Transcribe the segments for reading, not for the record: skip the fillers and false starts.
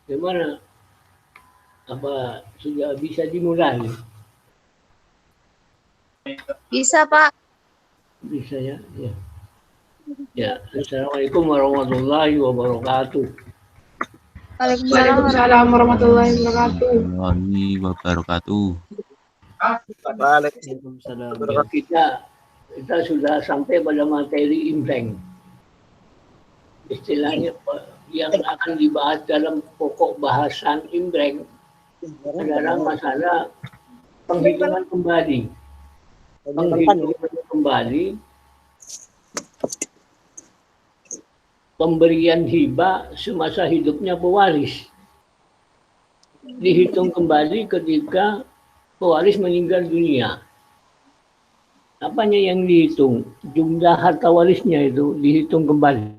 Gimana? Apa sudah bisa dimulai? Bisa, Pak. Bisa ya. Ya. Ya. Assalamualaikum warahmatullahi wabarakatuh. Waalaikumsalam warahmatullahi wabarakatuh. Warahmatullahi wabarakatuh. Waalaikumsalam. Ya, kita sudah sampai pada materi imlek. Istilahnya yang akan dibahas dalam pokok bahasan imlek adalah masalah penghitungan kembali. Penghitungan kembali pemberian hibah semasa hidupnya pewaris. Dihitung kembali ketika pewaris meninggal dunia. Apanya yang dihitung? Jumlah harta warisnya itu dihitung kembali.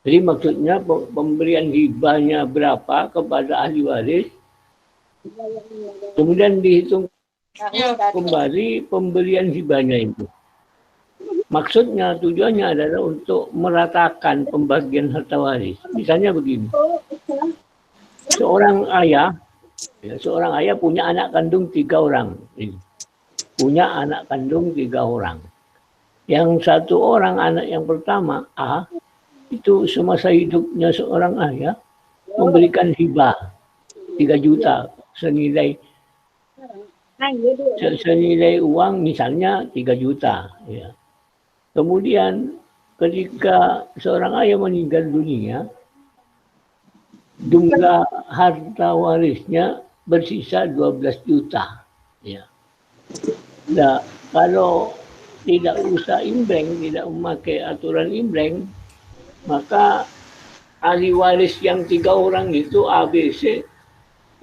Jadi maksudnya pemberian hibahnya berapa kepada ahli waris, kemudian dihitung kembali pemberian hibahnya itu. Maksudnya, tujuannya adalah untuk meratakan pembagian harta waris. Misalnya begini, seorang ayah punya anak kandung 3 orang. Punya anak kandung 3 orang. Yang 1 orang anak yang pertama, A, itu semasa hidupnya seorang ayah memberikan hibah 3 juta senilai uang misalnya 3 juta. Ya. Kemudian ketika seorang ayah meninggal dunia, jumlah harta warisnya bersisa 12 juta. Ya. Nah, kalau tidak usah imlek, tidak memakai aturan imlek, maka ahli waris yang 3 orang itu ABC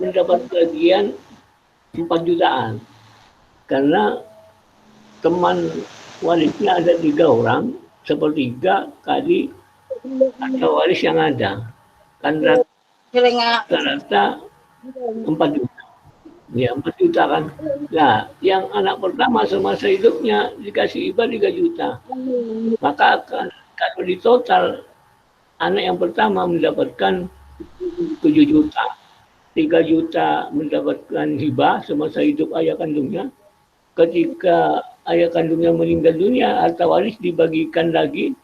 mendapat bagian 4 jutaan. Karena teman warisnya ada 3 orang, 1/3 kali harta waris yang ada. Kan rata-rata 4 juta. Ya, 4 juta kan. Nah, yang anak pertama semasa hidupnya dikasih hibah 3 juta. Maka kalau di total anak yang pertama mendapatkan 7 juta. 3 juta mendapatkan hibah semasa hidup ayah kandungnya. Ketika ayah kandungnya meninggal dunia, harta waris dibagikan lagi.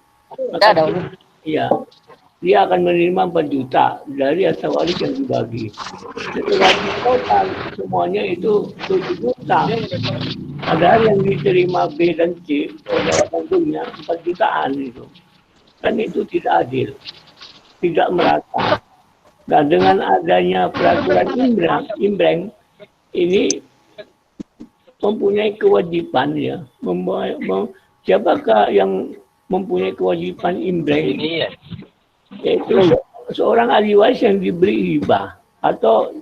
Maka ya, dia akan menerima 4 juta dari harta waris yang dibagi. Setelah di total semuanya itu 7 juta. Padahal yang diterima B dan C oleh ayah kandungnya 4 jutaan itu. Kan itu tidak adil, tidak merata. Nah, dengan adanya peraturan imbreng ini mempunyai kewajiban ya, siapakah yang mempunyai kewajiban imbreng ini ya? Yaitu seorang ahli waris yang diberi hibah atau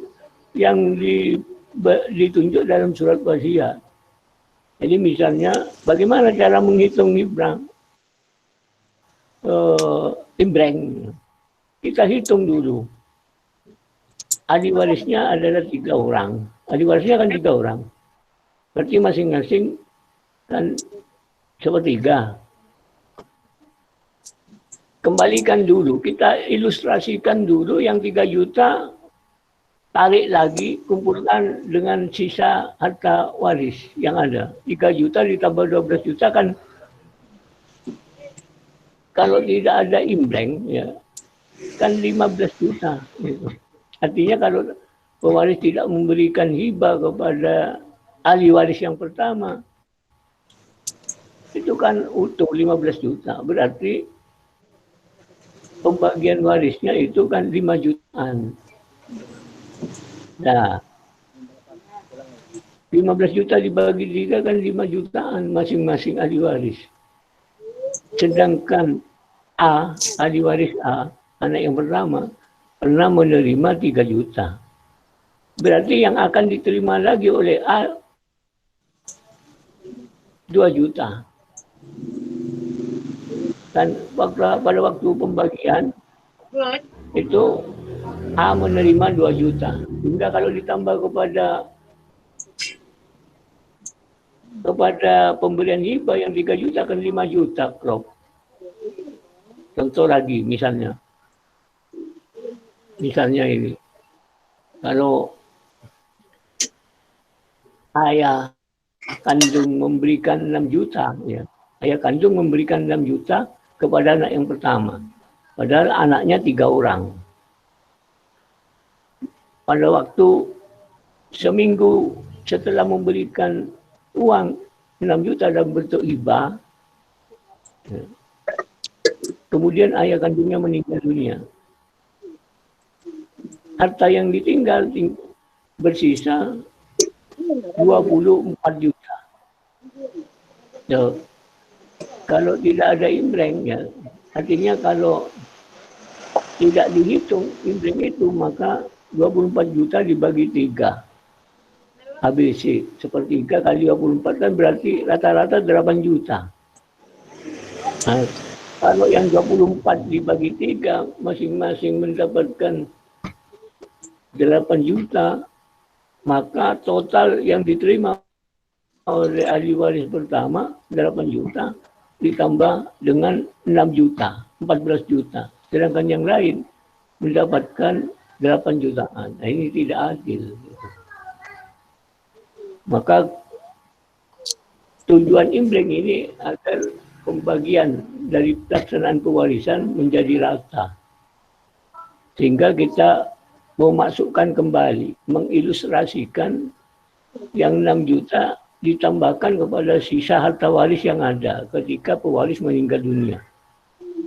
yang ditunjuk dalam surat wasiat. Jadi misalnya bagaimana cara menghitung imbreng? Kita hitung dulu. Ahli warisnya adalah 3 orang. Ahli warisnya kan 3 orang. Berarti masing-masing kan 1/3. Kembalikan dulu, kita ilustrasikan dulu yang 3 juta, tarik lagi, kumpulkan dengan sisa harta waris yang ada. 3 juta ditambah 12 juta kan, kalau tidak ada imlek, ya, kan 15 juta. Gitu. Artinya kalau pewaris tidak memberikan hibah kepada ahli waris yang pertama, itu kan utuh 15 juta. Berarti pembagian warisnya itu kan 5 jutaan. Nah, 15 juta dibagi 3 kan 5 jutaan masing-masing ahli waris. Sedangkan A, ahli waris A, anak yang pertama, pernah menerima 3 juta. Berarti yang akan diterima lagi oleh A 2 juta. Dan pada waktu pembagian itu A menerima 2 juta. Hingga kalau ditambah kepada pemberian hibah yang 3 juta kan 5 juta, Prof. Contoh lagi misalnya ini. Kalau ayah kandung memberikan 6 juta, ya, ayah kandung memberikan 6 juta kepada anak yang pertama. Padahal anaknya 3 orang. Pada waktu seminggu setelah memberikan uang 6 juta dalam bentuk hibah, kemudian ayah kandungnya meninggal dunia. Harta yang ditinggal bersisa 24 juta. So, kalau tidak ada imbreng, ya, artinya kalau tidak dihitung imbreng itu, maka 24 juta dibagi 3. ABC, sepertiga kali 24 kan berarti rata-rata 8 juta. Nah, kalau yang 24 dibagi 3, masing-masing mendapatkan 8 juta, maka total yang diterima oleh ahli waris pertama 8 juta ditambah dengan 6 juta, 14 juta. Sedangkan yang lain mendapatkan 8 jutaan. Nah, ini tidak adil. Maka tujuan imbreng ini agar pembagian dari pelaksanaan pewarisan menjadi rata. Sehingga kita memasukkan kembali, mengilustrasikan yang 6 juta ditambahkan kepada sisa harta waris yang ada ketika pewaris meninggal dunia.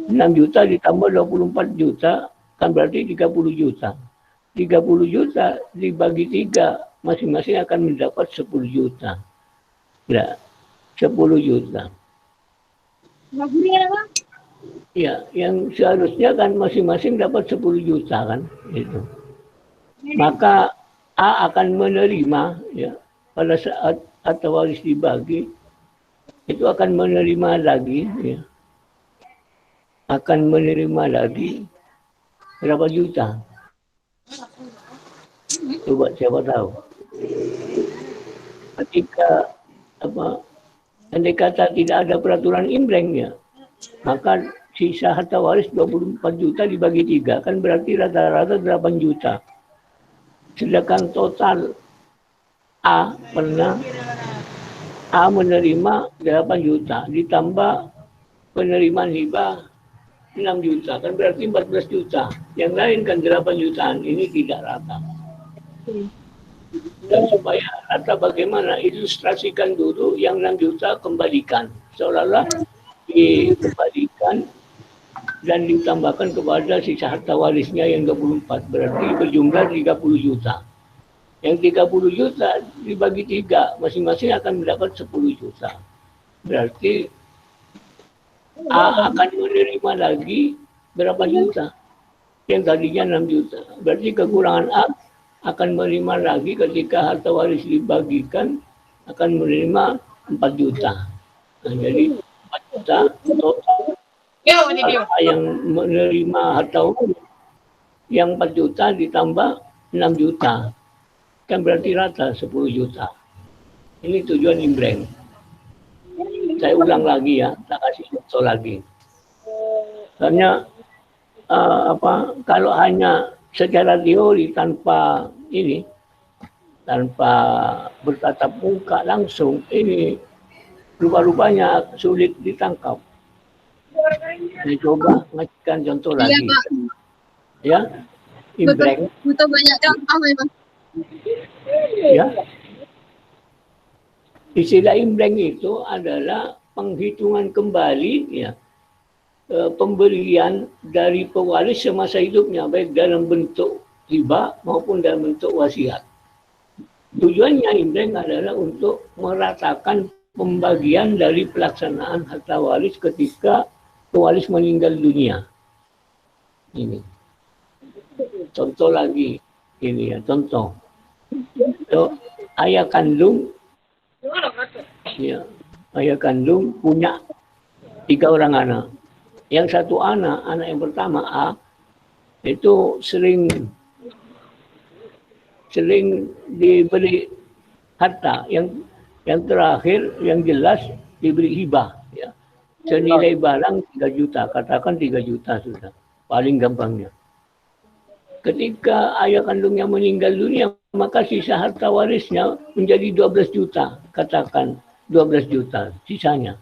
6 juta ditambah 24 juta kan berarti 30 juta. 30 juta dibagi 3, masing-masing akan mendapat 10 juta. Ya, 10 juta. Ya, yang seharusnya kan masing-masing dapat 10 juta kan, itu. Maka A akan menerima, ya, pada saat harta waris dibagi, itu akan menerima lagi, ya, akan menerima lagi berapa juta? Coba siapa tahu. Ketika andai kata tidak ada peraturan imbreng, ya, maka sisa harta waris 24 juta dibagi 3 kan berarti rata-rata 8 juta. Sedangkan total A menerima 8 juta ditambah penerimaan hibah 6 juta kan berarti 14 juta. Yang lain kan 8 jutaan. Ini tidak rata. Dan supaya rata bagaimana, ilustrasikan dulu yang 6 juta kembalikan. Seolah-olah dikembalikan dan ditambahkan kepada sisa harta warisnya yang 24. Berarti berjumlah 30 juta. Yang 30 juta dibagi 3, masing-masing akan mendapat 10 juta. Berarti A akan menerima lagi berapa juta? Yang tadinya 6 juta. Berarti kekurangan A akan menerima lagi ketika harta waris dibagikan akan menerima 4 juta. Nah, jadi 4 juta total. Yang menerima harta waris yang 4 juta ditambah 6 juta. Kan berarti rata 10 juta. Ini tujuan imbreng. Saya ulang lagi ya, tak kasih contoh lagi. Karena kalau hanya secara teori tanpa bertatap muka langsung, ini rupa-rupanya sulit ditangkap. Saya coba ngasihkan contoh lagi. Iya, Pak. Ya, imbreng. Butuh banyak contoh memang. Ya. Istilah imbreng itu adalah penghitungan kembali, ya, pemberian dari pewaris semasa hidupnya, baik dalam bentuk hibah maupun dalam bentuk wasiat. Tujuannya imbreng adalah untuk meratakan pembagian dari pelaksanaan harta waris ketika pewaris meninggal dunia. Ini contoh lagi, ini ya contoh. So, ayah kandung, ya, ayah kandung punya 3 orang anak. Yang satu anak yang pertama A, itu sering diberi harta. Yang terakhir, yang jelas diberi hibah. Ya. Senilai barang 3 juta, katakan 3 juta sudah. Paling gampangnya. ketika ayah kandungnya meninggal dunia, maka sisa harta warisnya menjadi 12 juta. Katakan 12 juta sisanya.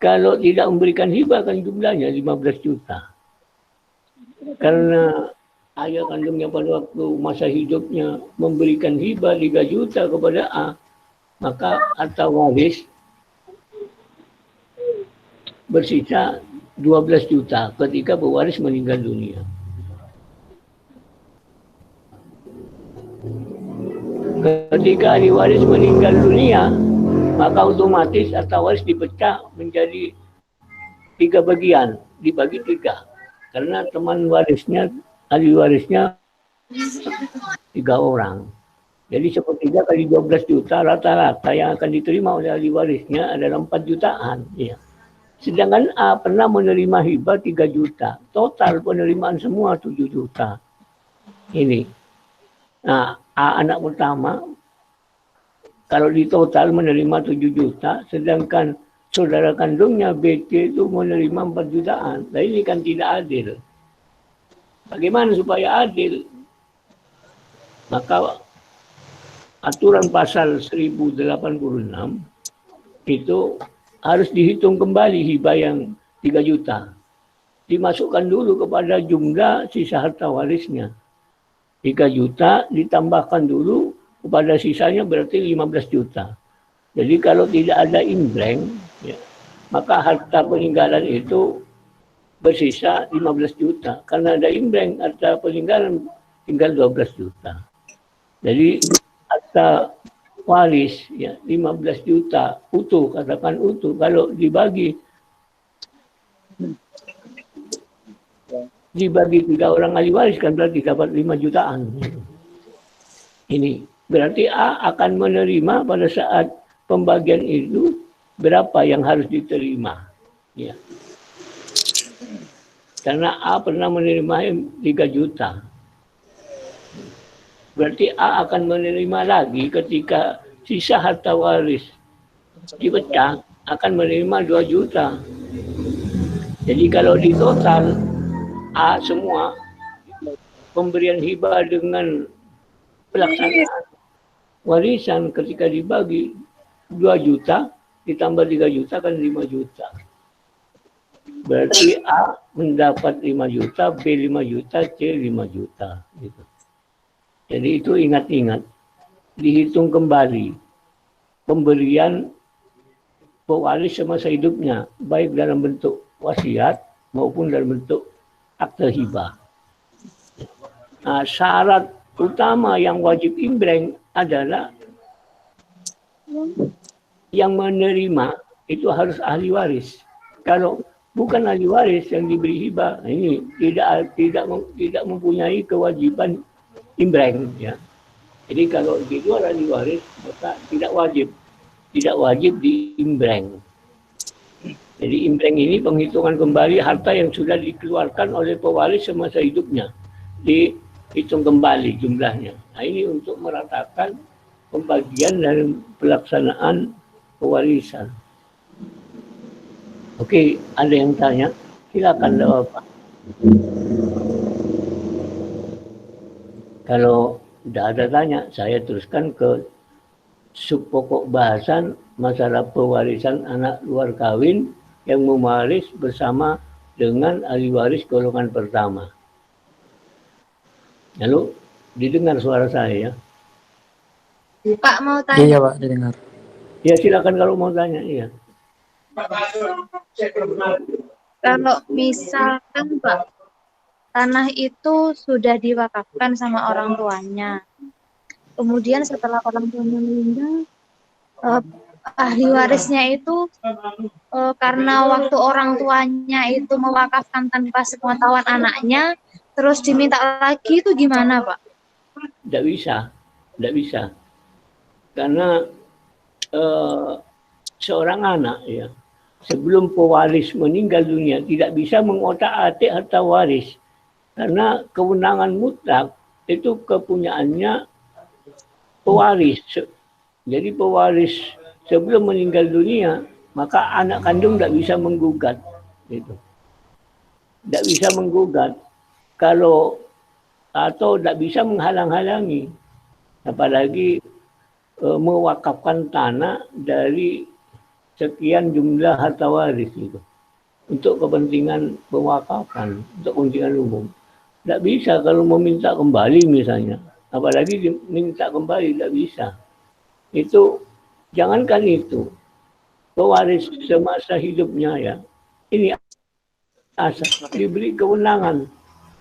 Kalau tidak memberikan hibah kan jumlahnya 15 juta. Karena ayah kandungnya pada waktu masa hidupnya memberikan hibah 3 juta kepada A, maka harta waris bersisa 12 juta ketika pewaris meninggal dunia. Ketika ahli waris meninggal dunia, maka otomatis harta waris dipecah menjadi 3 bagian, dibagi 3. Karena teman warisnya, ahli warisnya 3 orang. Jadi sepertiga kali 12 juta rata-rata yang akan diterima oleh ahli warisnya adalah 4 jutaan. Ya. Sedangkan A pernah menerima hibah 3 juta. Total penerimaan semua 7 juta. Ini. Nah, A anak pertama, kalau di total menerima 7 juta, sedangkan saudara kandungnya BC itu menerima 4 jutaan. Nah ini kan tidak adil. Bagaimana supaya adil? Maka aturan pasal 1086 itu harus dihitung kembali hibah yang 3 juta. Dimasukkan dulu kepada jumlah sisa harta warisnya. 3 juta ditambahkan dulu kepada sisanya berarti 15 juta. Jadi kalau tidak ada imbreng, ya, maka harta peninggalan itu bersisa 15 juta. Karena ada imbreng, harta peninggalan tinggal 12 juta. Jadi harta waris ya 15 juta utuh, katakan utuh. Kalau dibagi 3 orang ahli waris kan berarti dapat 5 jutaan. Ini berarti A akan menerima pada saat pembagian itu berapa yang harus diterima. Ya. Karena A pernah menerima 3 juta. Berarti A akan menerima lagi ketika sisa harta waris dipecah akan menerima 2 juta. Jadi kalau di total A semua pemberian hibah dengan pelaksanaan warisan ketika dibagi 2 juta ditambah 3 juta kan 5 juta. Berarti A mendapat 5 juta, B 5 juta, C 5 juta. Gitu. Jadi itu ingat-ingat. Dihitung kembali pemberian pewaris semasa hidupnya. Baik dalam bentuk wasiat maupun dalam bentuk akte hibah. Nah, syarat utama yang wajib imbreng adalah yang menerima itu harus ahli waris. Kalau bukan ahli waris yang diberi hibah, ini tidak mempunyai kewajiban imbreng. Ya. Jadi kalau di luar ahli waris maka tidak wajib diimbreng. Jadi imbreng ini penghitungan kembali harta yang sudah dikeluarkan oleh pewaris semasa hidupnya. Dihitung kembali jumlahnya. Nah ini untuk meratakan pembagian dan pelaksanaan pewarisan. Oke, ada yang tanya? Silakan jawab Pak. Kalau tidak ada tanya, saya teruskan ke subpokok bahasan masalah pewarisan anak luar kawin yang mewaris bersama dengan ahli waris golongan pertama. Lalu didengar suara saya ya? Pak mau tanya. Iya Pak, didengar. Ya silakan kalau mau tanya. Iya. Kalau misalkan Pak, tanah itu sudah diwakafkan sama orang tuanya. Kemudian setelah orang tuanya meninggal, ahli warisnya itu karena waktu orang tuanya itu mewakafkan tanpa sepengetahuan anaknya, terus diminta lagi itu gimana Pak? Tidak bisa. Karena seorang anak ya sebelum pewaris meninggal dunia tidak bisa mengotak-atik harta waris karena kewenangan mutlak itu kepunyaannya pewaris. Jadi pewaris sebelum meninggal dunia maka anak kandung tidak bisa menggugat. Gitu. Tidak bisa menggugat. Kalau atau tidak bisa menghalang-halangi, apalagi mewakafkan tanah dari sekian jumlah harta waris itu untuk kepentingan pewakafan, untuk kepentingan umum. Tidak bisa kalau meminta kembali misalnya, apalagi diminta kembali tidak bisa. Itu jangankan itu, pewaris semasa hidupnya ya, ini asal diberi kewenangan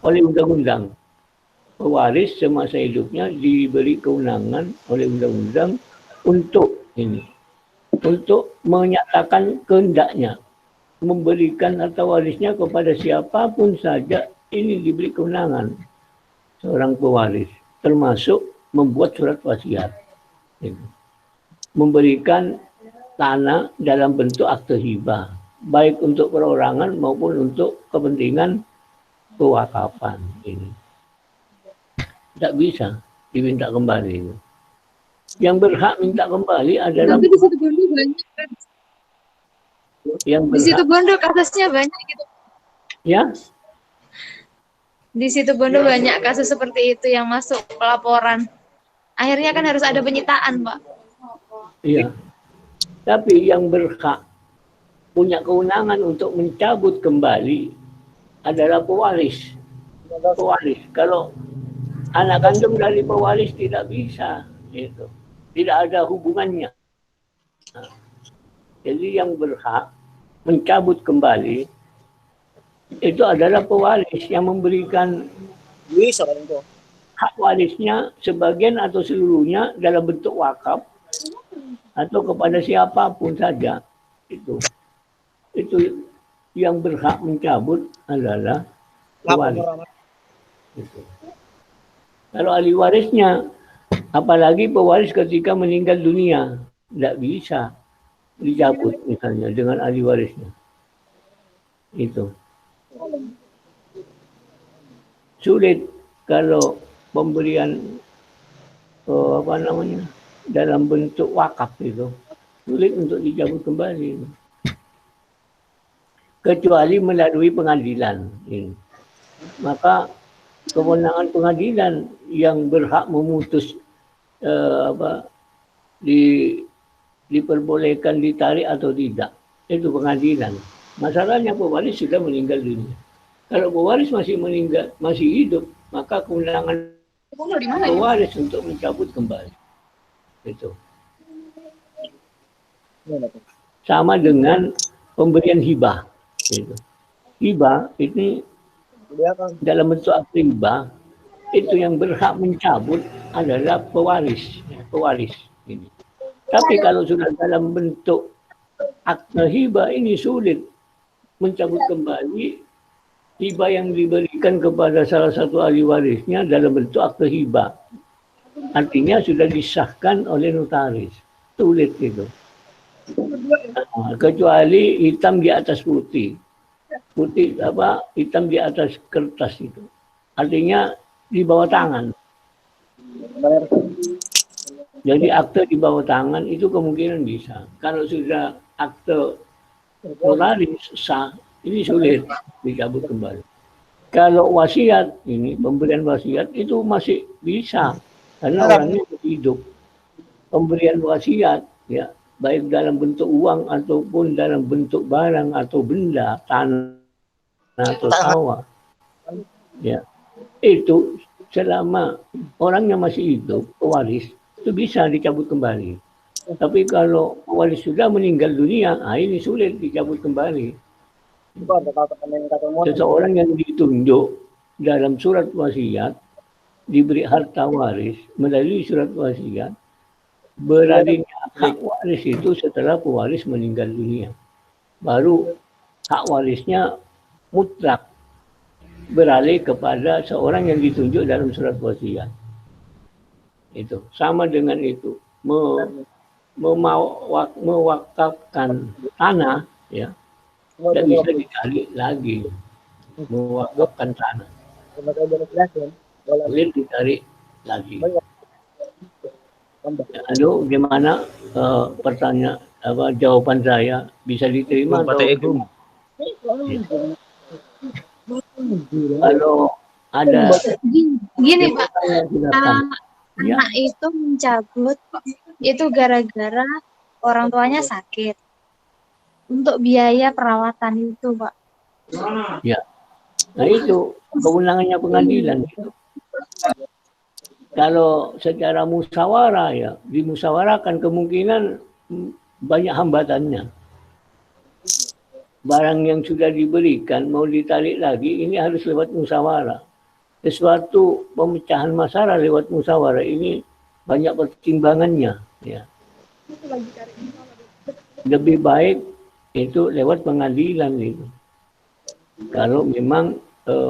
oleh undang-undang. Pewaris semasa hidupnya diberi kewenangan oleh undang-undang untuk ini, untuk menyatakan kehendaknya, memberikan harta warisnya kepada siapapun saja. Ini diberi kewenangan seorang pewaris, termasuk membuat surat wasiat, memberikan tanah dalam bentuk akte hibah, baik untuk perorangan maupun untuk kepentingan pewakafan. Ini tidak bisa diminta kembali. Yang berhak minta kembali adalah Tapi di situ Bondo banyak kan. yang Di situ berhak, Bondo kasusnya banyak gitu. ya. Di situ Bondo banyak kasus seperti itu yang masuk pelaporan. Akhirnya kan harus ada penyitaan, Pak. Iya. Tapi yang berhak punya kewenangan untuk mencabut kembali adalah pewaris. Pewaris. Kalau anak kandung dari pewaris tidak bisa, itu tidak ada hubungannya. Nah, jadi yang berhak mencabut kembali itu adalah pewaris yang memberikan hak warisnya sebagian atau seluruhnya dalam bentuk wakaf atau kepada siapapun saja. Itu yang berhak mencabut adalah pewaris. Itu. Kalau ahli warisnya, apalagi pewaris ketika meninggal dunia, tidak bisa dicabut misalnya dengan ahli warisnya. Itu sulit kalau pemberian dalam bentuk wakaf itu sulit untuk dicabut kembali, kecuali melalui pengadilan. Maka kewenangan pengadilan yang berhak memutus diperbolehkan ditarik atau tidak, itu pengadilan. Masalahnya pewaris sudah meninggal dunia. Kalau pewaris masih hidup, maka kewenangan pewaris untuk mencabut kembali. Itu sama dengan pemberian hibah. Itu. Hibah ini dalam bentuk akte hibah, itu yang berhak mencabut adalah pewaris. Ini. Tapi kalau sudah dalam bentuk akte hibah, ini sulit mencabut kembali hibah yang diberikan kepada salah satu ahli warisnya dalam bentuk akte hibah. Artinya sudah disahkan oleh notaris. Sulit itu. Kecuali hitam di atas putih. Hitam di atas kertas itu. Artinya di bawah tangan. Jadi akte di bawah tangan itu kemungkinan bisa. Kalau sudah akte notaris sah, ini sulit dicabut kembali. Kalau wasiat, ini pemberian wasiat itu masih bisa karena orangnya hidup. Pemberian wasiat, ya, baik dalam bentuk uang ataupun dalam bentuk barang atau benda, tanah atau sawah, ya, itu selama orangnya masih hidup, pewaris itu bisa dicabut kembali. Tapi kalau pewaris sudah meninggal dunia, ini sulit dicabut kembali. Seseorang yang ditunjuk dalam surat wasiat diberi harta waris melalui surat wasiat, beralihnya hak waris itu setelah pewaris meninggal dunia. Baru hak warisnya mutlak beralih kepada seorang yang ditunjuk dalam surat wasiat. Itu sama dengan itu, mewakafkan tanah, ya, tidak bisa ditarik lagi. Mewakafkan tanah boleh ditarik lagi. Aduh, gimana pertanyaan jawaban saya bisa diterima atau ya. Kalau ada Gini Pak, silakan. Ya. anak itu mencabut itu gara-gara orang tuanya sakit. Untuk biaya perawatan itu Pak. Ya. Nah itu kewenangannya pengadilan itu. Kalau secara musyawarah ya, dimusyawarahkan kemungkinan banyak hambatannya. Barang yang sudah diberikan mau ditarik lagi, ini harus lewat musyawarah. Sesuatu pemecahan masalah lewat musyawarah ini banyak pertimbangannya. Ya. Lebih baik itu lewat pengadilan itu. Kalau memang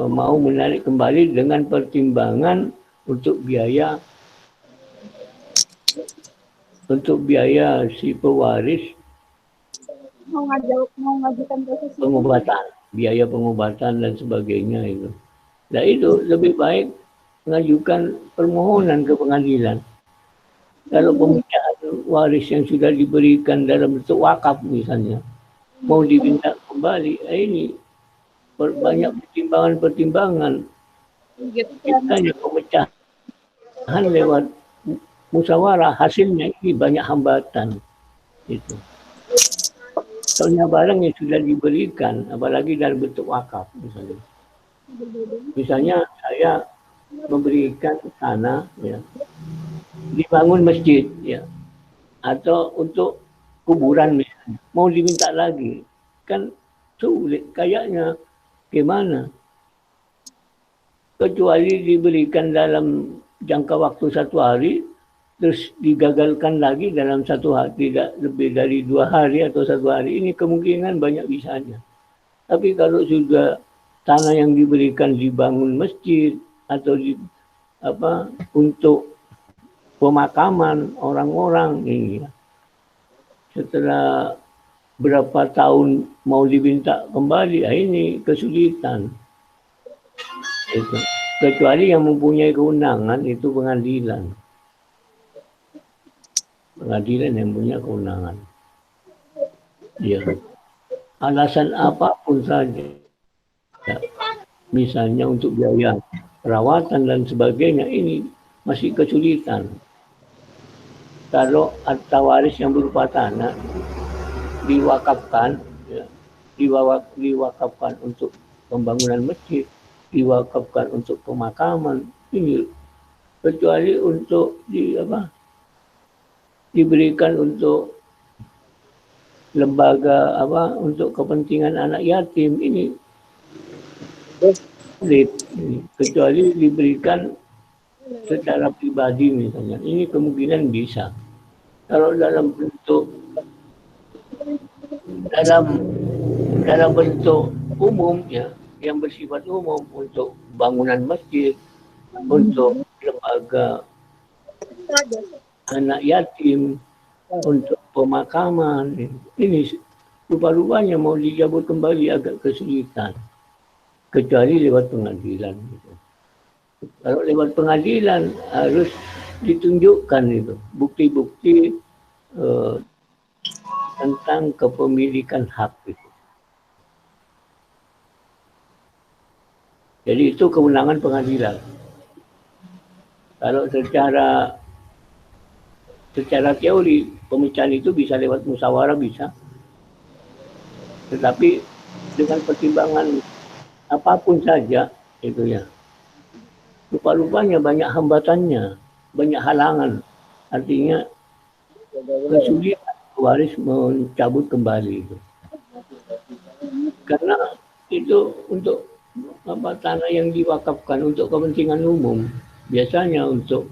mau menarik kembali dengan pertimbangan untuk biaya si pewaris mengajukan proses pengobatan, biaya pengobatan dan sebagainya itu. Nah itu lebih baik mengajukan permohonan ke pengadilan. Kalau pemecahan waris yang sudah diberikan dalam bentuk wakaf misalnya, mau diminta kembali, ini banyak pertimbangan-pertimbangan. Misalnya pemecahan lewat musyawarah, hasilnya ini banyak hambatan. Itu. Soalnya barang yang sudah diberikan, apalagi dalam bentuk wakaf misalnya. Misalnya saya memberikan tanah, ya, dibangun masjid, ya, atau untuk kuburan misalnya, mau diminta lagi, kan sulit kayaknya gimana? Kecuali diberikan dalam jangka waktu 1 hari, terus digagalkan lagi dalam 1 hari, tidak lebih dari 2 hari atau 1 hari, ini kemungkinan banyak bisanya. Tapi kalau sudah tanah yang diberikan dibangun masjid atau untuk pemakaman orang-orang ini, setelah berapa tahun mau diminta kembali, ini kesulitan. Itu. Kecuali yang mempunyai kewenangan itu pengadilan. Pengadilan yang punya kewenangan. Ya. Alasan apapun saja. Ya. Misalnya untuk biaya perawatan dan sebagainya, ini masih kesulitan. Kalau harta waris yang berupa tanah diwakafkan, ya, diwakafkan untuk pembangunan masjid, diwakafkan untuk pemakaman, ini kecuali untuk diberikan untuk lembaga untuk kepentingan anak yatim, ini sulit, kecuali diberikan secara pribadi misalnya, ini kemungkinan bisa. Kalau dalam bentuk umum, ya, yang bersifat umum untuk bangunan masjid, untuk lembaga anak yatim, untuk pemakaman, ini rupa-rupanya mau dicabut kembali agak kesulitan, kecuali lewat pengadilan. Kalau lewat pengadilan harus ditunjukkan itu bukti-bukti tentang kepemilikan hak itu. Jadi itu kewenangan pengadilan. Kalau secara teori pemecahan itu bisa lewat musyawarah, bisa. Tetapi dengan pertimbangan apapun saja itu, ya, rupa-rupanya banyak hambatannya, banyak halangan. Artinya kesulitan waris mencabut kembali itu. Karena itu untuk tanah yang diwakafkan untuk kepentingan umum, biasanya untuk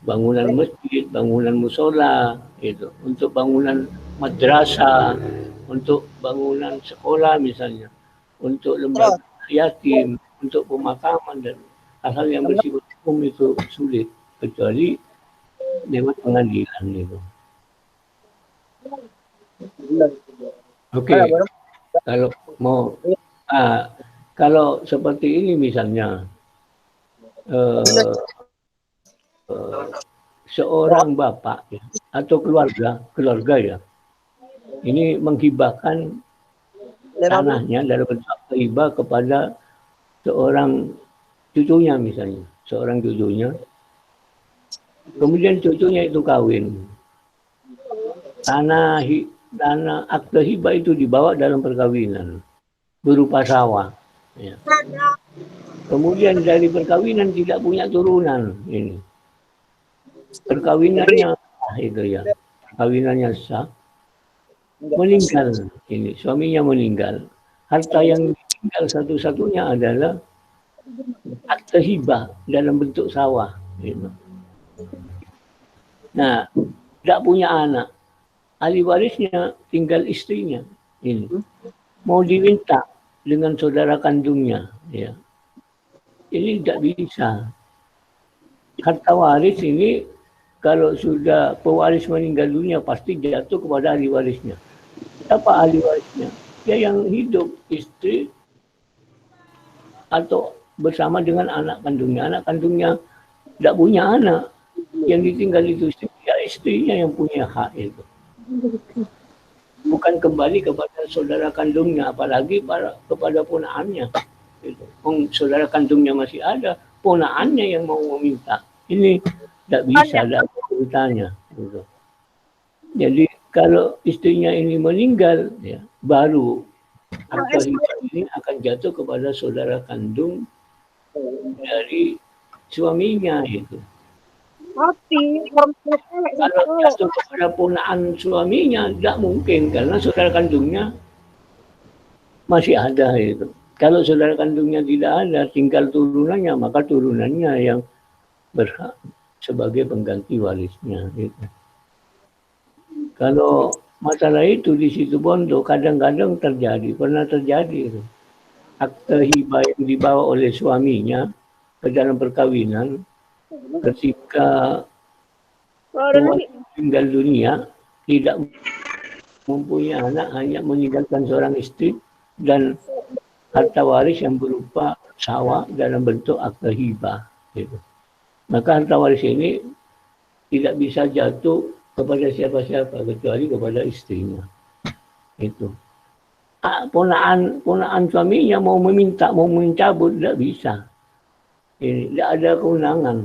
bangunan masjid, bangunan musola, itu, untuk bangunan madrasah, untuk bangunan sekolah misalnya, untuk lembaga yatim, untuk pemakaman dan hal-hal yang bersifat umum itu sulit, kecuali lewat pengadilan itu. Oke. Kalau seperti ini misalnya, seorang bapak, ya, atau keluarga ya, ini menghibahkan tanahnya dalam bentuk hibah kepada seorang cucunya misalnya, seorang cucunya. Kemudian cucunya itu kawin. Tanah akte hibah itu dibawa dalam perkawinan berupa sawah. Ya. Kemudian dari perkawinan tidak punya turunan ini. Perkawinannya sah itu ya. Perkawinannya sah. Meninggal ini, suaminya meninggal. Harta yang ditinggal satu-satunya adalah akte hibah dalam bentuk sawah. Gitu. Nah, tidak punya anak. Ahli warisnya tinggal istrinya. Ini mau diminta dengan saudara kandungnya. Ya. Ini tidak bisa. Harta waris ini kalau sudah pewaris meninggal dunia pasti jatuh kepada ahli warisnya. Siapa ahli warisnya? Ya yang hidup, istri atau bersama dengan anak kandungnya. Anak kandungnya tidak punya anak. Yang ditinggal itu ya istrinya yang punya hak itu. Bukan kembali kepada saudara kandungnya, apalagi kepada ponaannya. Gitu. Saudara kandungnya masih ada, ponaannya yang mau meminta. Ini tidak bisa, tidak ada urutannya. Gitu. Jadi kalau istrinya ini meninggal, ya, baru harta hibah ini akan jatuh kepada saudara kandung dari suaminya itu. Kalau jatuh kepada ponaan suaminya tidak mungkin karena saudara kandungnya masih ada itu. Kalau saudara kandungnya tidak ada, tinggal turunannya, maka turunannya yang berhak sebagai pengganti warisnya. Gitu. Kalau masalah itu di situ Bondo kadang-kadang terjadi, pernah terjadi itu. Akte hibah yang dibawa oleh suaminya ke dalam perkawinan ketika meninggal dunia tidak mempunyai anak, hanya meninggalkan seorang istri dan harta waris yang berupa sawah dalam bentuk akte hibah. Gitu. Maka harta waris ini tidak bisa jatuh kepada siapa-siapa kecuali kepada istrinya. Itu. Ponaan suaminya mau mencabut tidak bisa. Ini tidak ada kewenangan.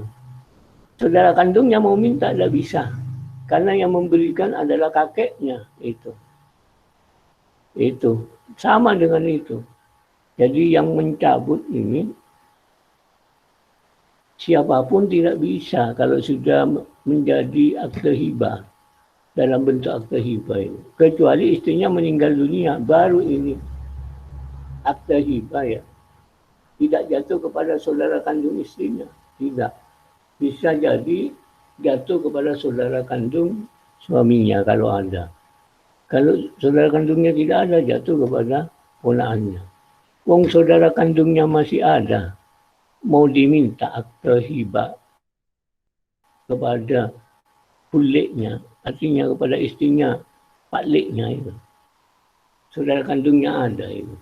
Saudara kandungnya mau minta tidak bisa. Karena yang memberikan adalah kakeknya itu. Itu sama dengan itu. Jadi yang mencabut ini siapapun tidak bisa kalau sudah menjadi akte hibah dalam bentuk akte hibah ini. Kecuali istrinya meninggal dunia, baru ini akte hibah ya. Tidak jatuh kepada saudara kandung istrinya, tidak. Bisa jadi jatuh kepada saudara kandung suaminya kalau ada. Kalau saudara kandungnya tidak ada, jatuh kepada ponaannya. Wong saudara kandungnya masih ada, mau diminta akte hibah kepada buliknya, artinya kepada istrinya, pakliknya itu. Saudara kandungnya ada itu.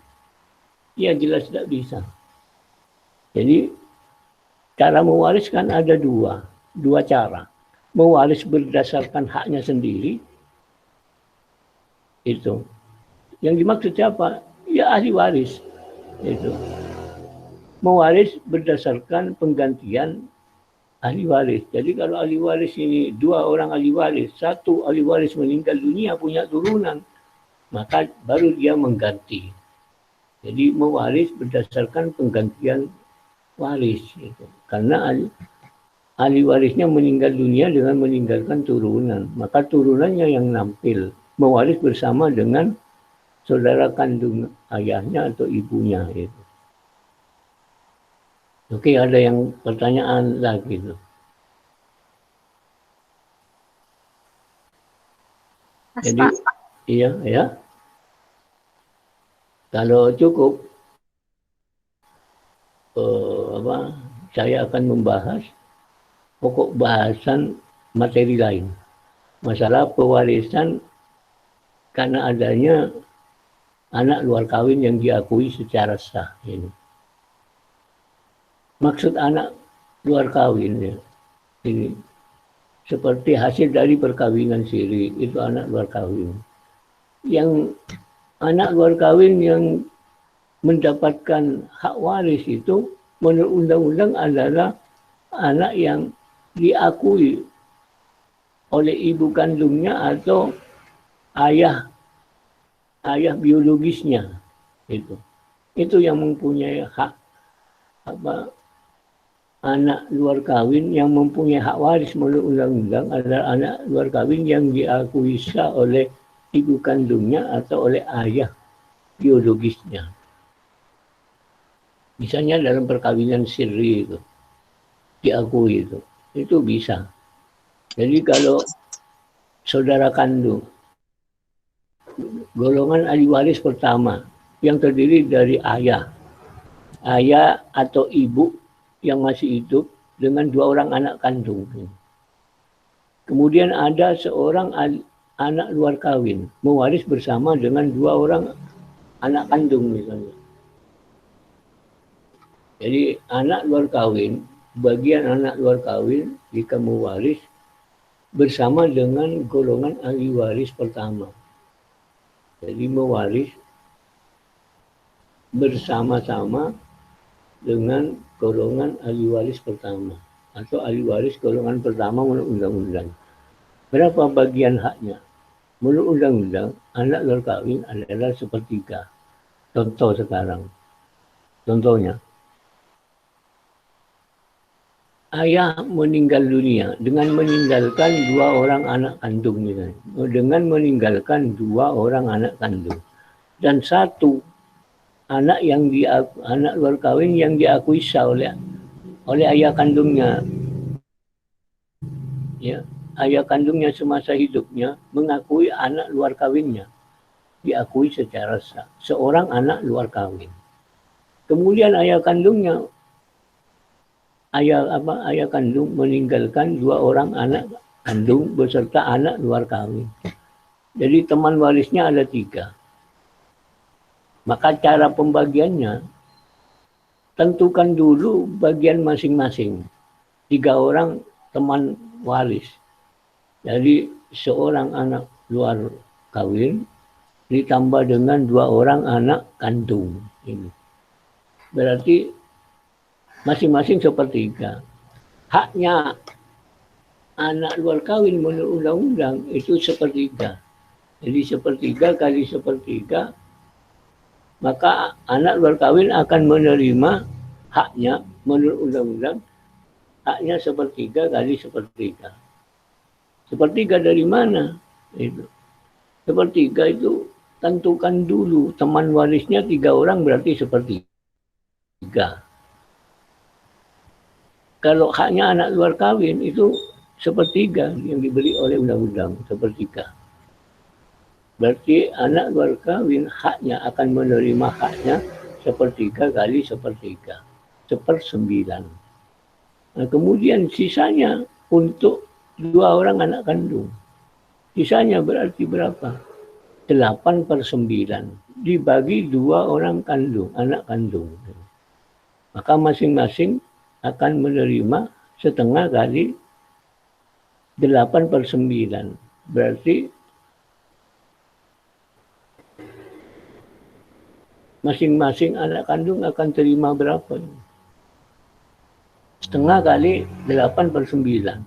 Ya jelas tidak bisa. Jadi cara mewariskan ada dua cara. Mewaris berdasarkan haknya sendiri, itu. Yang dimaksud siapa? Ya ahli waris. Itu. Mewaris berdasarkan penggantian ahli waris. Jadi kalau ahli waris ini dua orang ahli waris, satu ahli waris meninggal dunia punya turunan, maka baru dia mengganti. Jadi mewaris berdasarkan penggantian waris. Gitu. Karena ahli warisnya meninggal dunia dengan meninggalkan turunan, maka turunannya yang nampil mewaris bersama dengan saudara kandung ayahnya atau ibunya. Gitu. Oke, ada yang pertanyaan lagi tuh. Jadi, iya, ya. Kalau cukup, saya akan membahas pokok bahasan materi lain. Masalah pewarisan karena adanya anak luar kawin yang diakui secara sah. Ini. Maksud anak luar kawin ya, ini seperti hasil dari perkawinan siri, itu anak luar kawin. Yang anak luar kawin yang mendapatkan hak waris itu menurut undang-undang adalah anak yang diakui oleh ibu kandungnya atau ayah biologisnya. Itu yang mempunyai hak anak luar kawin yang mempunyai hak waris menurut undang-undang adalah anak luar kawin yang diakui sah oleh ibu kandungnya atau oleh ayah biologisnya. Misalnya dalam perkawinan siri itu diakui itu bisa. Jadi kalau saudara kandung golongan ahli waris pertama yang terdiri dari ayah atau ibu yang masih hidup dengan 2 orang anak kandung. Kemudian ada seorang anak luar kawin mewaris bersama dengan 2 orang anak kandung misalnya. Jadi anak luar kawin, bagian anak luar kawin jika mewaris bersama dengan golongan ahli waris pertama. Jadi mewaris bersama-sama dengan golongan ahli waris pertama atau ahli waris golongan pertama menurut undang-undang. Berapa bagian haknya? Menurut undang-undang, anak luar kawin adalah sepertiga. Contoh sekarang. Contohnya, ayah meninggal dunia dengan meninggalkan 2 orang anak kandung. Dengan meninggalkan 2 orang anak kandung. Dan 1 anak luar kawin yang diakui sah oleh ayah kandungnya. Ya, ayah kandungnya semasa hidupnya mengakui anak luar kawinnya. Diakui secara sah. Seorang anak luar kawin. Kemudian ayah kandung meninggalkan 2 orang anak kandung beserta anak luar kawin. Jadi teman warisnya ada 3. Maka cara pembagiannya, tentukan dulu bagian masing-masing. 3 orang teman waris. Jadi seorang anak luar kawin ditambah dengan 2 orang anak kandung. Ini. Berarti masing-masing sepertiga. Haknya anak luar kawin menurut undang-undang itu sepertiga. Jadi sepertiga kali sepertiga, maka anak luar kawin akan menerima haknya menurut undang-undang, haknya sepertiga kali sepertiga. Sepertiga dari mana? Itu. Sepertiga itu tentukan dulu. Teman warisnya 3 orang berarti sepertiga. Kalau haknya anak luar kawin itu sepertiga yang diberi oleh undang-undang, sepertiga. Berarti anak luar kawin haknya akan menerima haknya sepertiga kali sepertiga. 1/9. Nah, kemudian sisanya untuk 2 orang anak kandung. Sisanya berarti berapa? 8/9. Dibagi 2 orang kandung, anak kandung. Maka masing-masing akan menerima setengah kali 8/9. Berarti masing-masing anak kandung akan terima berapa? Setengah kali 8/9.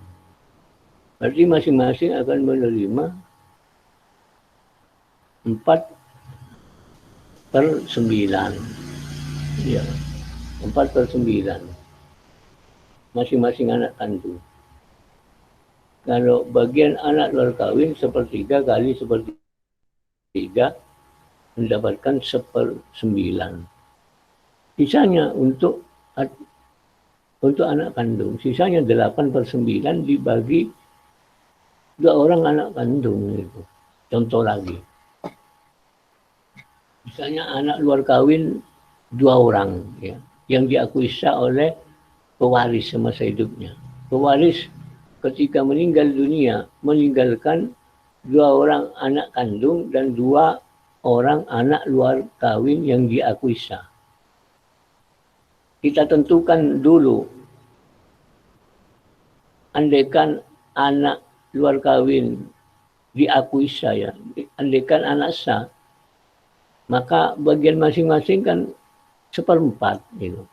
Berarti masing-masing akan menerima 4/9. Ya, 4/9. Masing-masing anak kandung. Kalau bagian anak luar kawin sepertiga kali sepertiga mendapatkan 1/9. Sisanya untuk anak kandung. Sisanya 8/9 dibagi 2 orang anak kandung. Itu. Contoh lagi. Misalnya anak luar kawin 2 orang ya, yang diakui sah oleh pewaris semasa hidupnya. Pewaris ketika meninggal dunia meninggalkan 2 orang anak kandung dan 2 orang anak luar kawin yang diakui sah. Kita tentukan dulu, andaikan anak luar kawin diakui sah ya, andaikan anak sah, maka bagian masing-masing kan 1/4 gitu.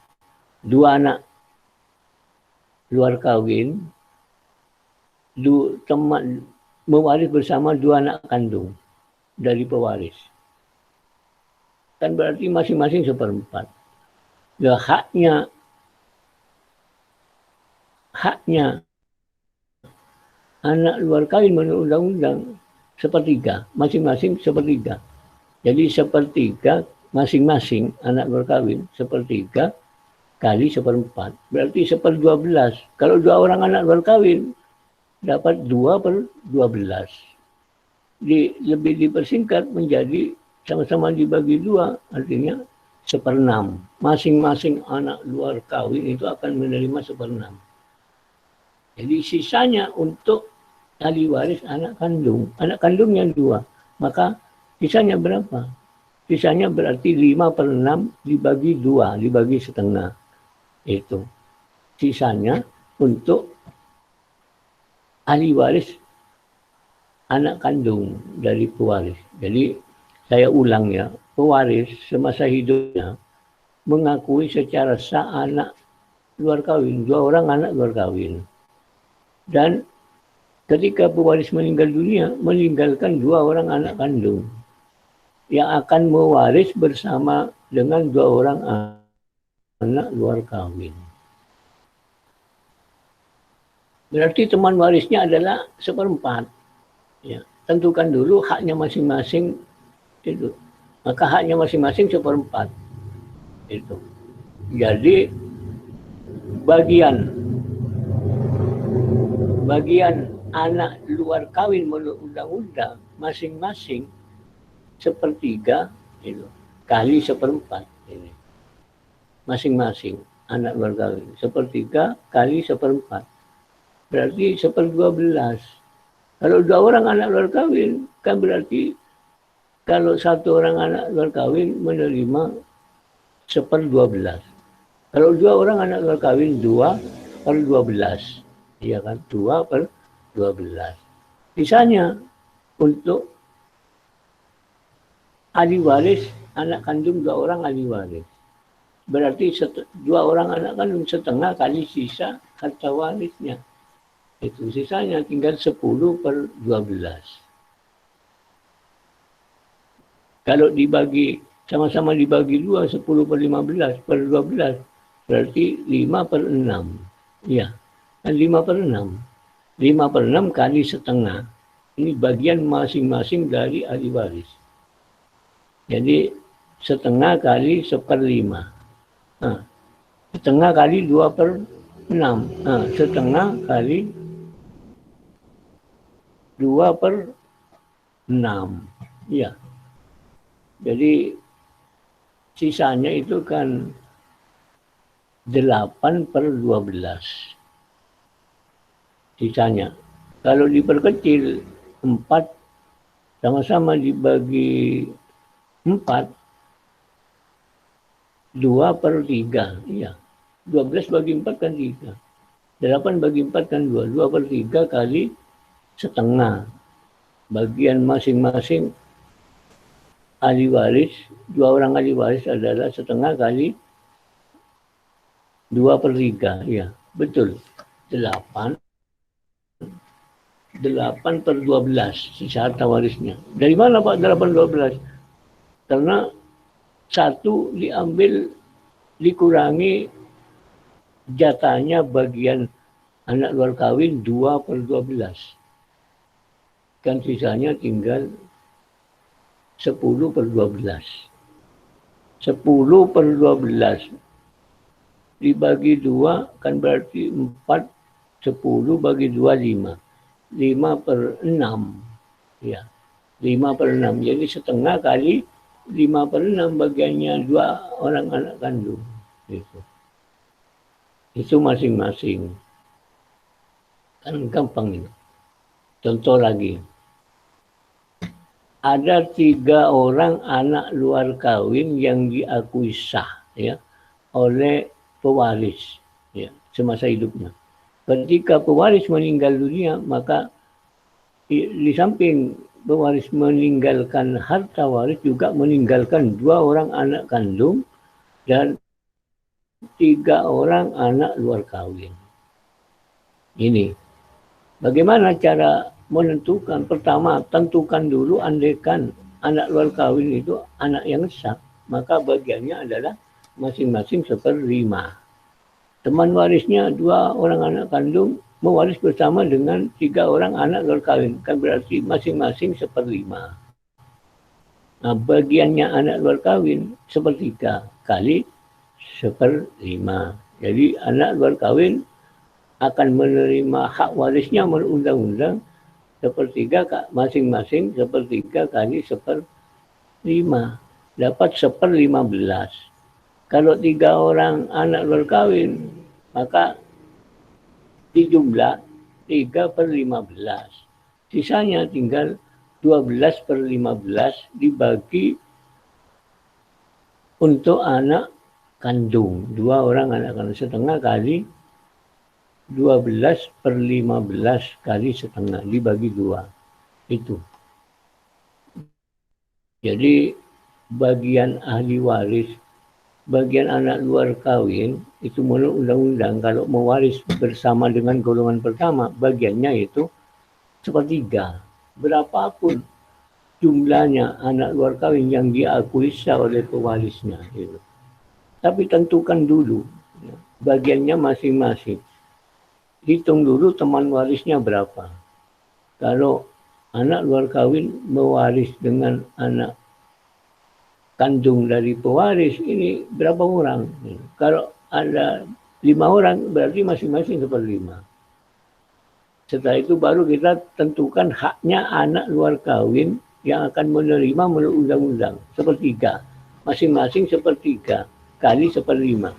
dua anak luar kawin, teman mewaris bersama dua anak kandung dari pewaris. Kan berarti masing-masing seperempat. Nah, haknya anak luar kawin menurut undang-undang sepertiga, masing-masing sepertiga. Jadi sepertiga masing-masing anak luar kawin sepertiga kali seperempat. Berarti 1/12. Kalau dua orang anak luar kawin dapat 2/12. Lebih dipersingkat menjadi sama-sama dibagi 2, artinya 1/6. Masing-masing anak luar kawin itu akan menerima 1/6. Jadi sisanya untuk ahli waris anak kandung. Anak kandung yang 2. Maka sisanya berapa? Sisanya berarti 5/6 dibagi 2, dibagi setengah. Itu. Sisanya untuk ahli waris anak kandung dari pewaris. Jadi saya ulang ya, pewaris semasa hidupnya mengakui secara sah anak luar kawin, 2 orang anak luar kawin. Dan ketika pewaris meninggal dunia, meninggalkan 2 orang anak kandung yang akan mewaris bersama dengan 2 orang anak luar kawin. Berarti teman warisnya adalah 1/4. Ya, tentukan dulu haknya masing-masing itu. Maka haknya masing-masing 1/4. Itu. Jadi bagian anak luar kawin menurut undang-undang masing-masing 1/3 itu kali 1/4 ini. Masing-masing anak luar kawin 1/3 kali 1/4. Berarti 1/12. Kalau 2 orang anak luar kawin kan berarti kalau 1 orang anak luar kawin menerima 1/12. Kalau 2 orang anak luar kawin 2/12. Iya kan? 2/12. Sisanya untuk ahli waris anak kandung 2 orang ahli waris. Berarti 2 orang anak kandung setengah kali sisa harta warisnya. Itu sisanya tinggal 10/12. Kalau dibagi sama-sama dibagi 2, 10/15/12 berarti 5/6. Ya, 5/6. 5/6 kali setengah. Ini bagian masing-masing dari ahli waris. Jadi setengah kali 1/5. Setengah kali 2/6. Setengah kali 2/6. Ya. Jadi sisanya itu kan 8/12. Sisanya. Kalau diperkecil 4 sama-sama dibagi 4 2/3. Iya. 12 bagi 4 kan 3. 8 bagi 4 kan 2. 2/3 kali setengah. Bagian masing-masing ahli waris, 2 orang ahli waris adalah setengah kali 2/3. Ya, betul. 8/12 sisa harta warisnya. Dari mana Pak 8/12? Karena 1 diambil dikurangi jatahnya bagian anak luar kawin 2/12. Kan sisanya tinggal 10/12. 10/12 dibagi 2 kan berarti 4, 10 bagi 2, 5. 5/6. Ya, 5/6. Jadi setengah kali 5/6 bagiannya 2 orang anak kandung. Itu masing-masing. Kan gampang ini. Contoh lagi. Ada 3 orang anak luar kawin yang diakui sah ya, oleh pewaris ya, semasa hidupnya. Ketika pewaris meninggal dunia, maka di samping pewaris meninggalkan harta waris juga meninggalkan 2 orang anak kandung dan 3 orang anak luar kawin. Ini. Bagaimana cara menentukan? Pertama, tentukan dulu andaikan anak luar kawin itu anak yang sah, maka bagiannya adalah masing-masing 1/5. Teman warisnya 2 orang anak kandung mewaris bersama dengan 3 orang anak luar kawin. Kan berarti masing-masing 1/5. Nah, bagiannya anak luar kawin 1/3 kali 1/5. Jadi anak luar kawin akan menerima hak warisnya menurut undang-undang 1/3 masing-masing 1/3 kali 1/5. Dapat 1/15. Kalau 3 orang anak luar kawin, maka dijumlah 3/15. Sisanya tinggal 12/15 dibagi untuk anak kandung. 2 orang anak kandung, setengah kali 12/15 kali setengah dibagi 2. Itu. Jadi bagian ahli waris, bagian anak luar kawin itu menurut undang-undang kalau mewaris bersama dengan golongan pertama, bagiannya itu 1/3. Berapapun jumlahnya anak luar kawin yang diakui sah oleh pewarisnya. Gitu. Tapi tentukan dulu bagiannya masing-masing. Hitung dulu teman warisnya berapa. Kalau anak luar kawin mewaris dengan anak kandung dari pewaris, ini berapa orang? Kalau ada 5 orang, berarti masing-masing 1/5. Setelah itu baru kita tentukan haknya anak luar kawin yang akan menerima menurut undang-undang. 1/3. Masing-masing 1/3 kali 1/5.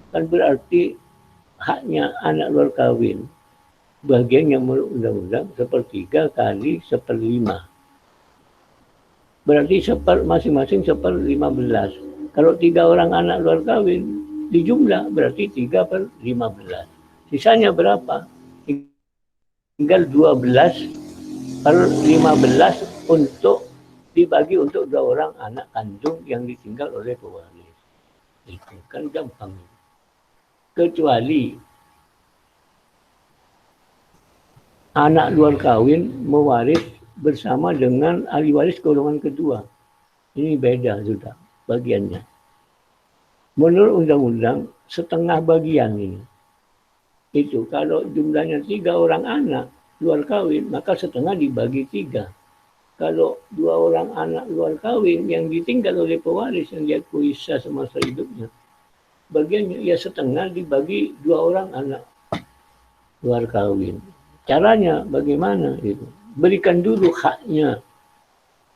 Kan berarti haknya anak luar kawin bagian yang menurut undang-undang 1/3 kali 1/5. Berarti masing-masing 1/15. Kalau 3 orang anak luar kawin dijumlah berarti 3/15. Sisanya berapa? Tinggal 12/15 untuk dibagi untuk 2 orang anak kandung yang ditinggal oleh pewaris. Itu kan gampang. Kecuali anak luar kawin mewaris bersama dengan ahli waris golongan kedua. Ini beda sudah bagiannya. Menurut undang-undang setengah bagian ini. Itu kalau jumlahnya 3 orang anak luar kawin, maka setengah dibagi 3. Kalau 2 orang anak luar kawin yang ditinggal oleh pewaris yang diakui sah semasa hidupnya, bagiannya ya setengah dibagi 2 orang anak luar kawin. Caranya bagaimana itu? Berikan dulu haknya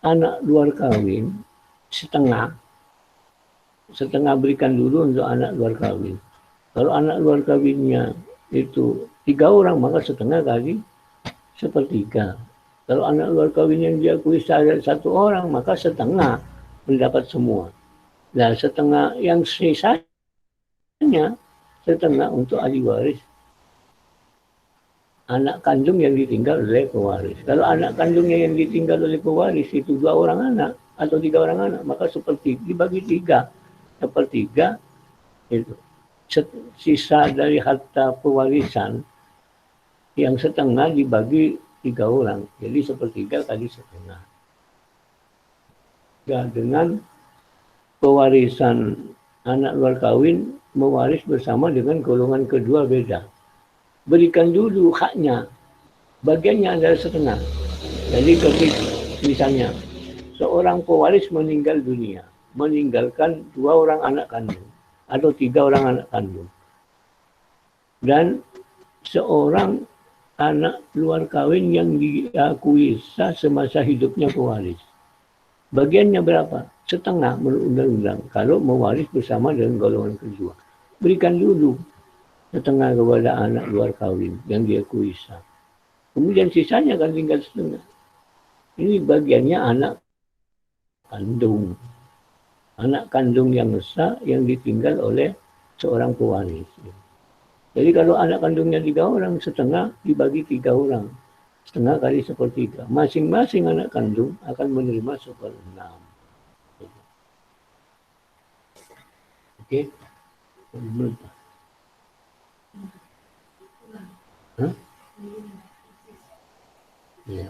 anak luar kawin setengah berikan dulu untuk anak luar kawin. Kalau anak luar kawinnya itu 3 orang, maka setengah kali 1/3. Kalau anak luar kawin yang diakui sah 1 orang, maka setengah mendapat semua. Nah, setengah yang sisanya setengah untuk ahli waris anak kandung yang ditinggal oleh pewaris. Kalau anak kandungnya yang ditinggal oleh pewaris itu 2 orang anak atau 3 orang anak, maka dibagi 3. 1/3 itu. Sisa dari harta pewarisan yang setengah dibagi 3 orang. Jadi 1/3 kali setengah. Ya, dengan pewarisan anak luar kawin mewaris bersama dengan golongan kedua beda. Berikan dulu haknya. Bagiannya adalah setengah. Jadi ketika misalnya seorang pewaris meninggal dunia, meninggalkan 2 orang anak kandung atau 3 orang anak kandung. Dan seorang anak luar kawin yang diakui sah semasa hidupnya pewaris. Bagiannya berapa? Setengah menurut undang-undang kalau mewaris bersama dengan golongan kedua. Berikan dulu setengah kepada anak luar kawin yang diakui sah. Kemudian sisanya kan tinggal setengah. Ini bagiannya anak kandung. Anak kandung yang sah yang ditinggal oleh seorang pewaris. Jadi kalau anak kandungnya 3 orang, setengah dibagi 3 orang. Setengah kali 1/3. Masing-masing anak kandung akan menerima 1/6. Oke. Hah? Ya.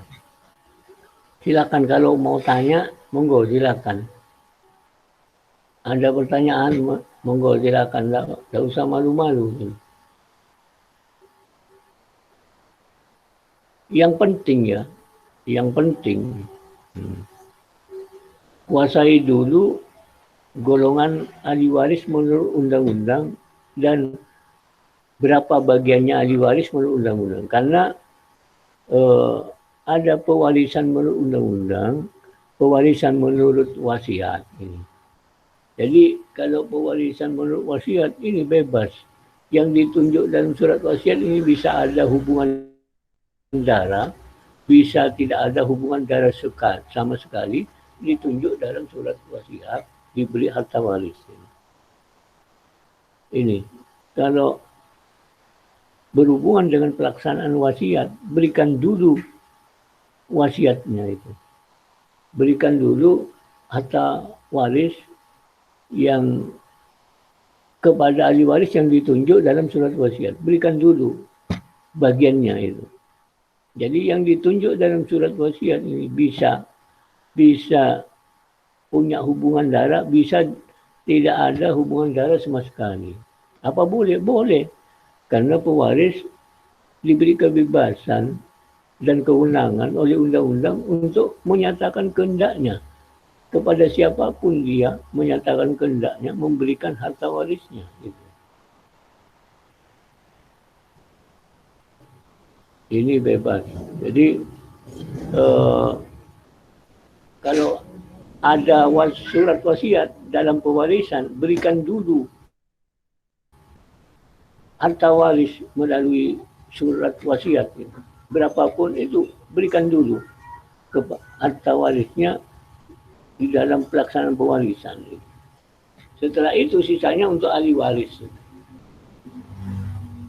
Silakan kalau mau tanya, monggo silakan. Ada pertanyaan, monggo silakan. Tidak usah malu-malu. Yang penting ya, yang penting kuasai dulu golongan ahli waris menurut undang-undang dan berapa bagiannya ahli waris menurut undang-undang. Karena ada pewarisan menurut undang-undang, pewarisan menurut wasiat ini. Jadi kalau pewarisan menurut wasiat ini bebas. Yang ditunjuk dalam surat wasiat ini bisa ada hubungan darah, bisa tidak ada hubungan darah sama sekali, ditunjuk dalam surat wasiat, diberi harta waris. Ini kalau berhubungan dengan pelaksanaan wasiat, berikan dulu wasiatnya itu. Berikan dulu harta waris yang kepada ahli waris yang ditunjuk dalam surat wasiat. Berikan dulu bagiannya itu. Jadi yang ditunjuk dalam surat wasiat ini bisa punya hubungan darah, bisa tidak ada hubungan darah sama sekali. Apa boleh? Boleh. Karena pewaris diberi kebebasan dan kewenangan oleh undang-undang untuk menyatakan kehendaknya. Kepada siapapun dia menyatakan kehendaknya memberikan harta warisnya. Gitu. Ini bebas. Jadi kalau ada surat wasiat dalam pewarisan, berikan dulu harta waris melalui surat wasiat. Gitu. Berapapun itu berikan dulu ke harta warisnya di dalam pelaksanaan pewarisan. Setelah itu sisanya untuk ahli waris.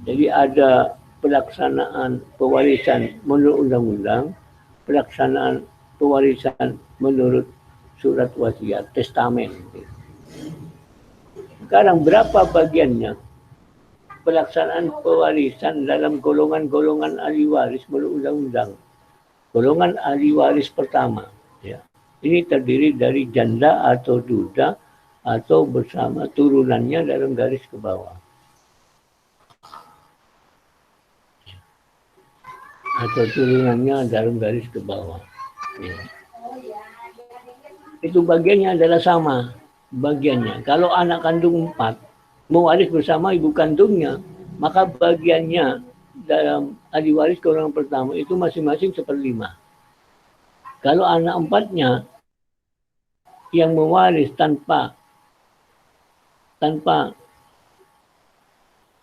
Jadi ada pelaksanaan pewarisan menurut undang-undang, pelaksanaan pewarisan menurut surat wasiat, testamen. Sekarang berapa bagiannya pelaksanaan pewarisan dalam golongan-golongan ahli waris menurut undang-undang? Golongan ahli waris pertama, ya. Ini terdiri dari janda atau duda atau bersama turunannya dalam garis ke bawah. Atau turunannya dalam garis ke bawah. Ya. Itu bagiannya adalah sama. Bagiannya. Kalau anak kandung 4, mewaris bersama ibu kandungnya, maka bagiannya dalam ahli waris golongan pertama itu masing-masing 1/5. Kalau anak 4-nya yang mewaris tanpa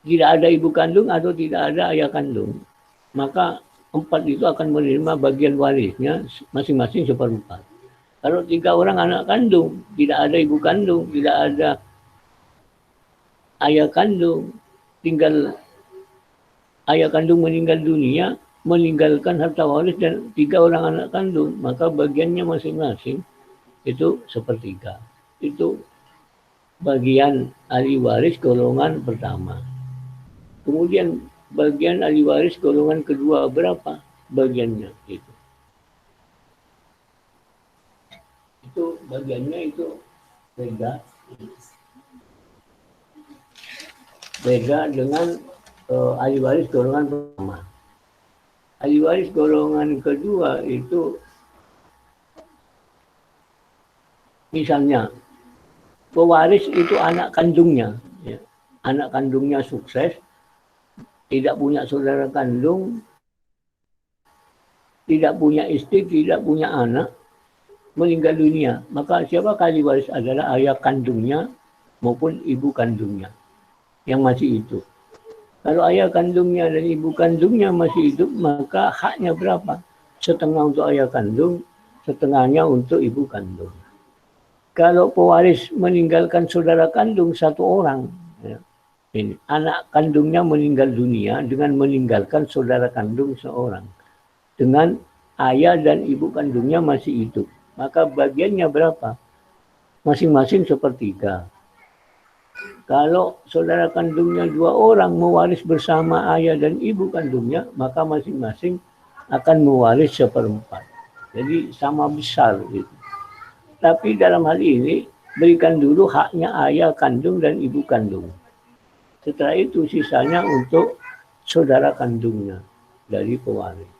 tidak ada ibu kandung atau tidak ada ayah kandung, maka 4 itu akan menerima bagian warisnya masing-masing 1/4. Kalau 3 orang anak kandung, tidak ada ibu kandung, tidak ada ayah kandung, tinggal ayah kandung meninggal dunia, meninggalkan harta waris dan 3 orang anak kandung, maka bagiannya masing-masing itu 1/3. Itu bagian ahli waris golongan pertama. Kemudian bagian ahli waris golongan kedua berapa bagiannya itu? Itu bagiannya itu beda dengan ahli waris golongan pertama. Ahli waris golongan kedua itu misalnya pewaris itu anak kandungnya, ya. Anak kandungnya sukses, tidak punya saudara kandung, tidak punya istri, tidak punya anak, meninggal dunia. Maka siapa ahli waris adalah ayah kandungnya maupun ibu kandungnya yang masih hidup. Kalau ayah kandungnya dan ibu kandungnya masih hidup, maka haknya berapa? Setengah untuk ayah kandung, setengahnya untuk ibu kandung. Kalau pewaris meninggalkan saudara kandung 1 orang, ya, ini anak kandungnya meninggal dunia dengan meninggalkan saudara kandung 1 dengan ayah dan ibu kandungnya masih hidup, maka bagiannya berapa? Masing-masing 1/3. Kalau saudara kandungnya 2 orang mewaris bersama ayah dan ibu kandungnya, maka masing-masing akan mewaris 1/4. Jadi sama besar gitu. Tapi dalam hal ini berikan dulu haknya ayah kandung dan ibu kandung. Setelah itu sisanya untuk saudara kandungnya dari pewaris.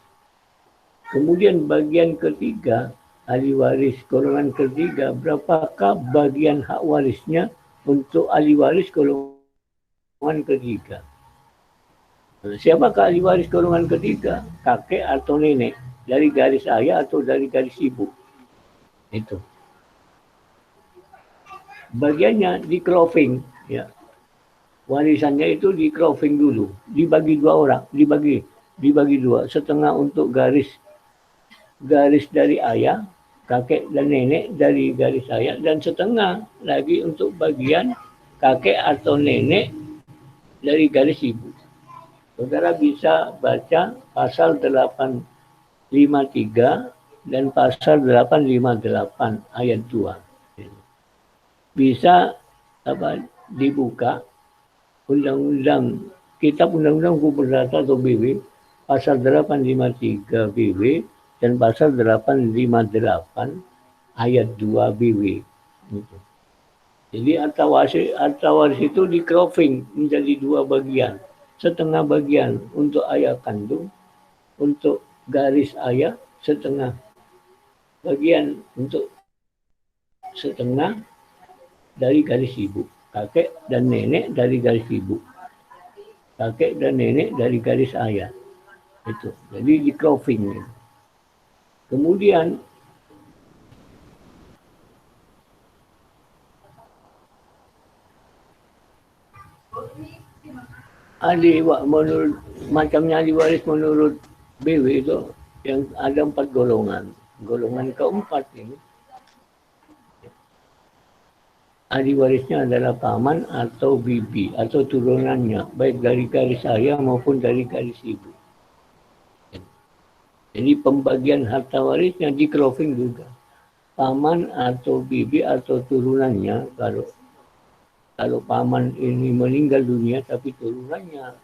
Kemudian bagian ketiga, ahli waris golongan ketiga, berapakah bagian hak warisnya untuk ahli waris golongan ketiga? Siapakah ahli waris golongan ketiga? Kakek atau nenek? Dari garis ayah atau dari garis ibu? Itu. Bagiannya di clothing, ya. Warisannya itu di clothing dulu, dibagi 2 orang, dibagi 2, setengah untuk garis dari ayah, kakek dan nenek dari garis ayah, dan setengah lagi untuk bagian kakek atau nenek dari garis ibu. Saudara bisa baca pasal 853 dan pasal 858 ayat 2. Bisa dibuka Undang-Undang Kitab Undang-Undang Hukum Perdata atau BW pasal 853 BW dan pasal 858 ayat 2 BW. Jadi harta waris itu di cropping menjadi 2 bagian. Setengah bagian untuk ayah kandung, untuk garis ayah, setengah bagian untuk setengah dari garis ibu. Kakek dan nenek dari garis ibu. Kakek dan nenek dari garis ayah. Itu. Jadi di cropping. Kemudian menurut macamnya ahli waris menurut BW itu yang ada 4 golongan. Golongan keempat ini ahli warisnya adalah paman atau bibi atau turunannya, baik dari garis ayah maupun dari garis ibu. Jadi pembagian harta warisnya di cropping juga. Paman atau bibi atau turunannya, kalau paman ini meninggal dunia tapi turunannya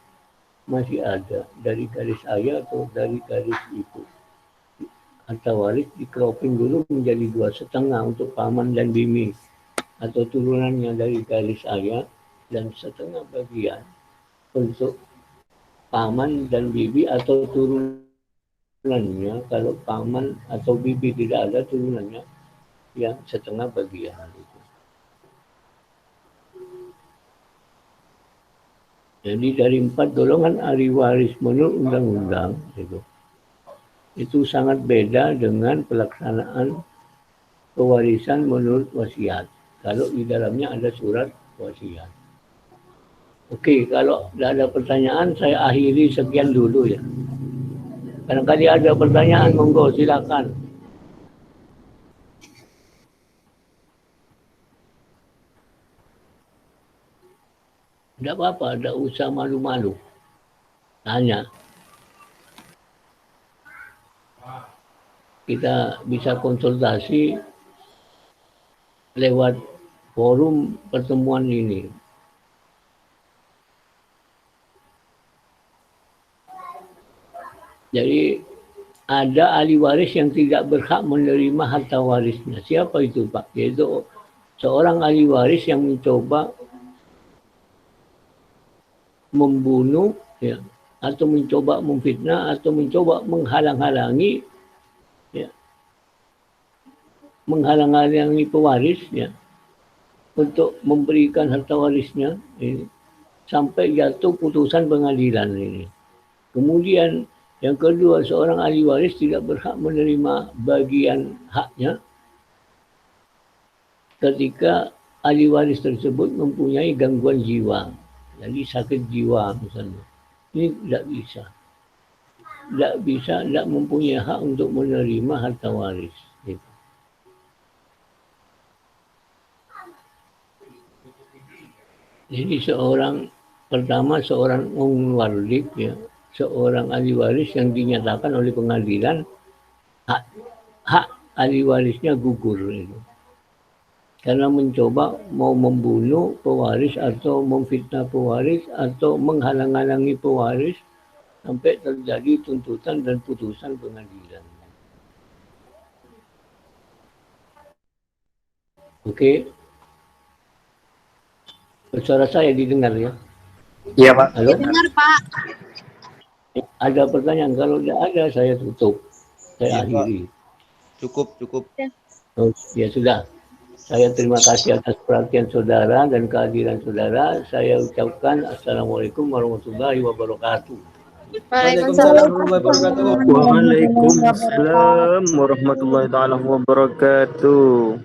masih ada dari garis ayah atau dari garis ibu. Harta waris di cropping dulu menjadi 2,5 untuk paman dan bibi atau turunannya dari garis ayah, dan setengah bagian untuk paman dan bibi atau turunannya. Kalau paman atau bibi tidak ada turunannya, yang setengah bagian. Jadi dari 4 golongan ahli waris menurut undang-undang itu sangat beda dengan pelaksanaan pewarisan menurut wasiat. Kalau di dalamnya ada surat wasiat. Oke, kalau tidak ada pertanyaan, saya akhiri sekian dulu ya. Barangkali ada pertanyaan, monggo silakan. Tidak apa-apa, tidak usah malu-malu. Tanya. Kita bisa konsultasi lewat forum pertemuan ini. Jadi ada ahli waris yang tidak berhak menerima harta warisnya. Siapa itu, Pak? Yaitu seorang ahli waris yang mencoba membunuh, ya, atau mencoba memfitnah, atau mencoba menghalang-halangi, ya, menghalang-halangi pewaris, ya, untuk memberikan harta warisnya ini, sampai jatuh putusan pengadilan ini. Kemudian yang kedua, seorang ahli waris tidak berhak menerima bagian haknya ketika ahli waris tersebut mempunyai gangguan jiwa. Jadi sakit jiwa misalnya. Ini tidak bisa. Tidak bisa, tidak mempunyai hak untuk menerima harta waris. Gitu. Jadi pertama seorang warlik, ya, seorang ahli waris yang dinyatakan oleh pengadilan hak ahli warisnya gugur. Gitu. karena mencoba mau membunuh pewaris atau memfitnah pewaris atau menghalang-halangi pewaris sampai terjadi tuntutan dan putusan pengadilan. Oke. Suara saya didengar ya? Iya, Pak. Halo? Dengar, Pak. Ada pertanyaan? Kalau tidak ada, saya tutup. Saya Iya, Pak. akhiri. Cukup. Oh, ya sudah. Saya terima kasih atas perhatian saudara dan kehadiran saudara. Saya ucapkan Assalamualaikum warahmatullahi wabarakatuh. Waalaikumsalam warahmatullahi wabarakatuh. Waalaikumsalam warahmatullahi taala wabarakatuh.